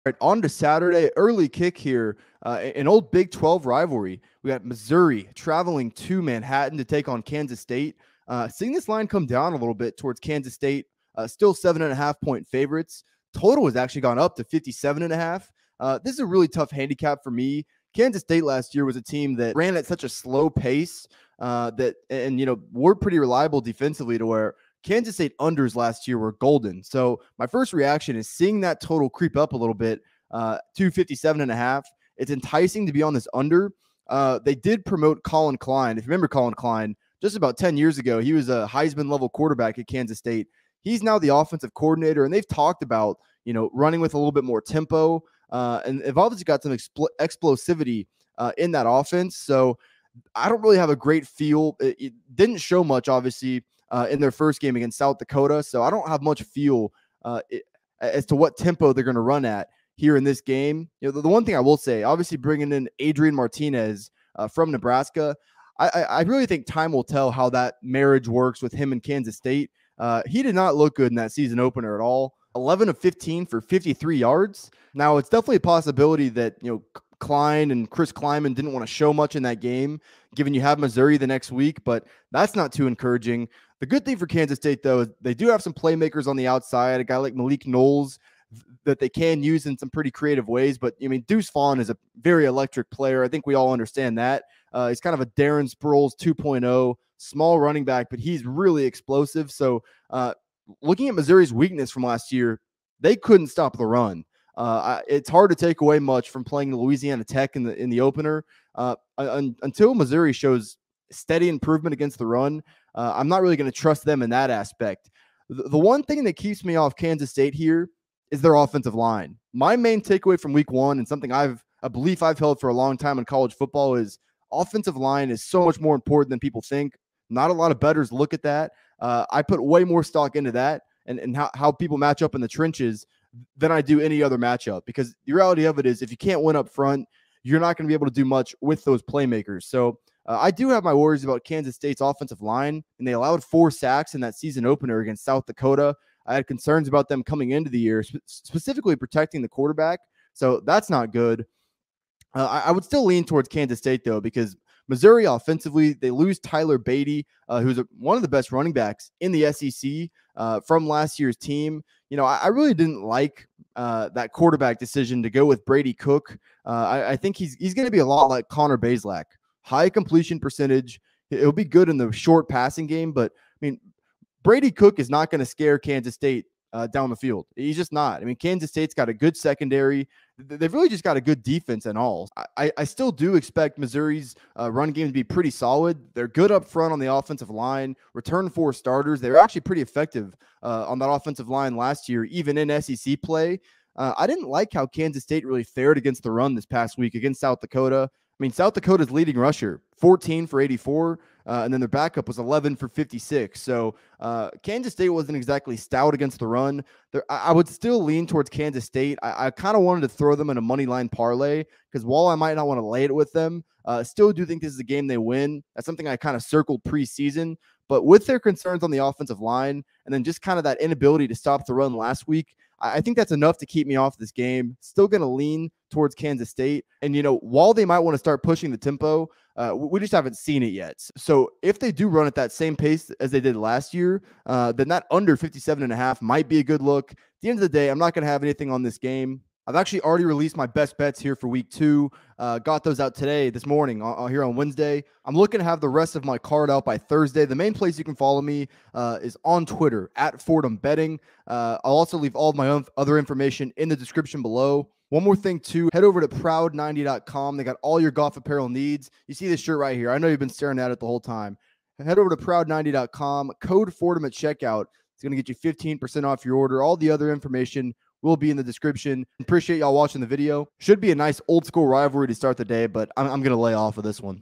Right, on to Saturday, early kick here, an old Big 12 rivalry. We got Missouri traveling to Manhattan to take on Kansas State. Seeing this line come down a little bit towards Kansas State, still 7.5 point favorites. Total has actually gone up to 57.5. This is a really tough handicap for me. Kansas State last year was a team that ran at such a slow pace we're pretty reliable defensively to where Kansas State unders last year were golden. So my first reaction is seeing that total creep up a little bit, 257.5. It's enticing to be on this under. They did promote Colin Klein. If you remember Colin Klein, just about 10 years ago, he was a Heisman level quarterback at Kansas State. He's now the offensive coordinator, and they've talked about, running with a little bit more tempo. And they've obviously got some explosivity in that offense. So I don't really have a great feel. It didn't show much, obviously, in their first game against South Dakota. So I don't have much feel as to what tempo they're going to run at here in this game. The one thing I will say, obviously bringing in Adrian Martinez from Nebraska, I really think time will tell how that marriage works with him in Kansas State. He did not look good in that season opener at all. 11 of 15 for 53 yards. Now, it's definitely a possibility that, Klein and Chris Kleiman didn't want to show much in that game, given you have Missouri the next week, but that's not too encouraging. The good thing for Kansas State, though, is they do have some playmakers on the outside, a guy like Malik Knowles that they can use in some pretty creative ways. But, Deuce Vaughn is a very electric player. I think we all understand that. He's kind of a Darren Sproles 2.0, small running back, but he's really explosive. So looking at Missouri's weakness from last year, they couldn't stop the run. It's hard to take away much from playing Louisiana Tech in the opener. Until Missouri shows steady improvement against the run, I'm not really going to trust them in that aspect. The one thing that keeps me off Kansas State here is their offensive line. My main takeaway from week one, and something a belief I've held for a long time in college football, is offensive line is so much more important than people think. Not a lot of bettors look at that. I put way more stock into that and how people match up in the trenches than I do any other matchup, because the reality of it is if you can't win up front, you're not going to be able to do much with those playmakers. So I do have my worries about Kansas State's offensive line, and they allowed 4 sacks in that season opener against South Dakota. I had concerns about them coming into the year, specifically protecting the quarterback. So that's not good. I would still lean towards Kansas State, though, because Missouri offensively, they lose Tyler Beatty, who's one of the best running backs in the SEC from last year's team. I really didn't like that quarterback decision to go with Brady Cook. I think he's going to be a lot like Connor Bazelak. High completion percentage. It'll be good in the short passing game, but Brady Cook is not going to scare Kansas State down the field. He's just not. Kansas State's got a good secondary. They've really just got a good defense and all. I still do expect Missouri's run game to be pretty solid. They're good up front on the offensive line. Return 4 starters. They were actually pretty effective on that offensive line last year, even in SEC play. I didn't like how Kansas State really fared against the run this past week against South Dakota. South Dakota's leading rusher, 14 for 84, and then their backup was 11 for 56. So Kansas State wasn't exactly stout against the run. I would still lean towards Kansas State. I kind of wanted to throw them in a money line parlay because while I might not want to lay it with them, still do think this is a game they win. That's something I kind of circled preseason. But with their concerns on the offensive line and then just kind of that inability to stop the run last week, I think that's enough to keep me off this game. Still going to lean towards Kansas State. And, while they might want to start pushing the tempo, we just haven't seen it yet. So if they do run at that same pace as they did last year, then that under 57.5 might be a good look. At the end of the day, I'm not going to have anything on this game. I've actually already released my best bets here for week 2. Got those out this morning here on Wednesday. I'm looking to have the rest of my card out by Thursday. The main place you can follow me is on Twitter at Fordham Betting. I'll also leave all of my other information in the description below. One more thing, too, head over to proud90.com. They got all your golf apparel needs. You see this shirt right here. I know you've been staring at it the whole time. Head over to proud90.com. Code Fordham at checkout. It's going to get you 15% off your order. All the other information will be in the description. Appreciate y'all watching the video. Should be a nice old school rivalry to start the day, but I'm going to lay off of this one.